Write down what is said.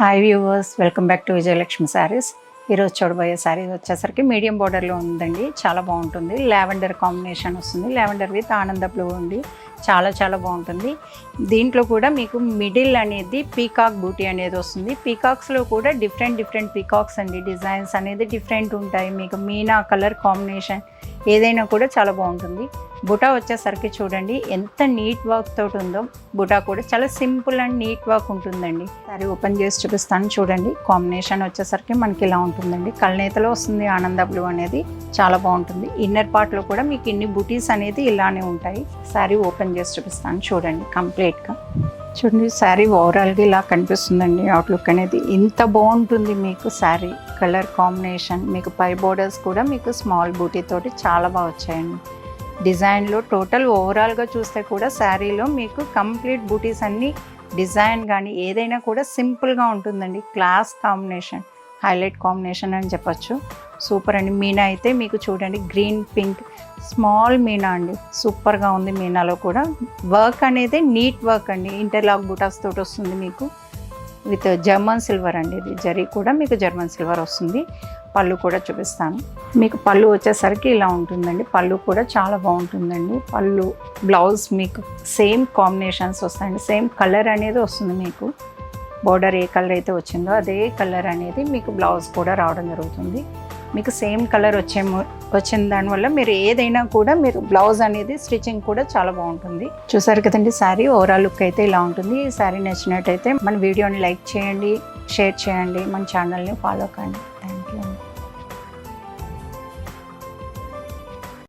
Hi viewers, welcome back to Vijayalakshmi saris. ఈరోజు చూడబోయే శారీ వచ్చేసరికి మీడియం బార్డర్లో ఉందండి. చాలా బాగుంటుంది. లావెండర్ కాంబినేషన్ వస్తుంది. లావెండర్ విత్ ఆనంద బ్లూ ఉంది. చాలా బాగుంటుంది. దీంట్లో కూడా మీకు మిడిల్ అనేది పీకాక్ బూటీ అనేది వస్తుంది. పీకాక్స్లో కూడా డిఫరెంట్ పీకాక్స్ అండి. డిజైన్స్ అనేది డిఫరెంట్ ఉంటాయి. మీకు మీనా కలర్ కాంబినేషన్ ఏదైనా కూడా చాలా బాగుంటుంది. బుటా వచ్చేసరికి చూడండి ఎంత నీట్ వర్క్ తోటి ఉందో. బుటా కూడా చాలా సింపుల్ అండ్ నీట్ వర్క్ ఉంటుందండి. సారీ ఓపెన్ చేసి చూపిస్తాను చూడండి. కాంబినేషన్ వచ్చేసరికి మనకి ఇలా ఉంటుందండి. కల్నేతలో వస్తుంది ఆనంద బ్లూ అనేది. చాలా బాగుంటుంది. ఇన్నర్ పార్ట్లో కూడా మీకు ఇన్ని బుటీస్ అనేది ఇలానే ఉంటాయి. సారీ ఓపెన్ చేసి చూపిస్తాను చూడండి కంప్లీట్గా. చూడండి శారీ ఓవరాల్గా ఇలా కనిపిస్తుందండి. అవుట్లుక్ అనేది ఇంత బాగుంటుంది. మీకు శారీ కలర్ కాంబినేషన్, మీకు పై బోర్డర్స్ కూడా మీకు స్మాల్ బూటీ తోటి చాలా బాగా వచ్చాయండి. డిజైన్లో టోటల్ ఓవరాల్గా చూస్తే కూడా శారీలో మీకు కంప్లీట్ బూటీస్ అన్నీ డిజైన్ కానీ ఏదైనా కూడా సింపుల్గా ఉంటుందండి. క్లాస్ కాంబినేషన్, హైలైట్ కాంబినేషన్ అని చెప్పచ్చు. సూపర్ అండి. మీనా అయితే మీకు చూడండి గ్రీన్ పింక్ స్మాల్ మీనా అండి. సూపర్గా ఉంది. మీనాలో కూడా వర్క్ అనేది నీట్ వర్క్ అండి. ఇంటర్లాక్ బూటాస్ తోటి వస్తుంది మీకు విత్ జర్మన్ సిల్వర్ అండి. ఇది జరీ కూడా మీకు జర్మన్ సిల్వర్ వస్తుంది. పళ్ళు కూడా చూపిస్తాను. మీకు పళ్ళు వచ్చేసరికి ఇలా ఉంటుందండి. పళ్ళు కూడా చాలా బాగుంటుందండి. పళ్ళు బ్లౌజ్ మీకు సేమ్ కాంబినేషన్స్ వస్తాయండి. సేమ్ కలర్ అనేది వస్తుంది. మీకు బోర్డర్ ఏ కలర్ అయితే వచ్చిందో అదే కలర్ అనేది మీకు బ్లౌజ్ కూడా రావడం జరుగుతుంది. మీకు సేమ్ కలర్ వచ్చిన దానివల్ల మీరు ఏదైనా కూడా మీరు బ్లౌజ్ అనేది స్టిచ్చింగ్ కూడా చాలా బాగుంటుంది. చూసారు కదండి శారీ ఓవరాల్ లుక్ అయితే ఇలా ఉంటుంది. ఈ శారీ నచ్చినట్టయితే మన వీడియోని లైక్ చేయండి, షేర్ చేయండి, మన ఛానల్ని ఫాలో కండి.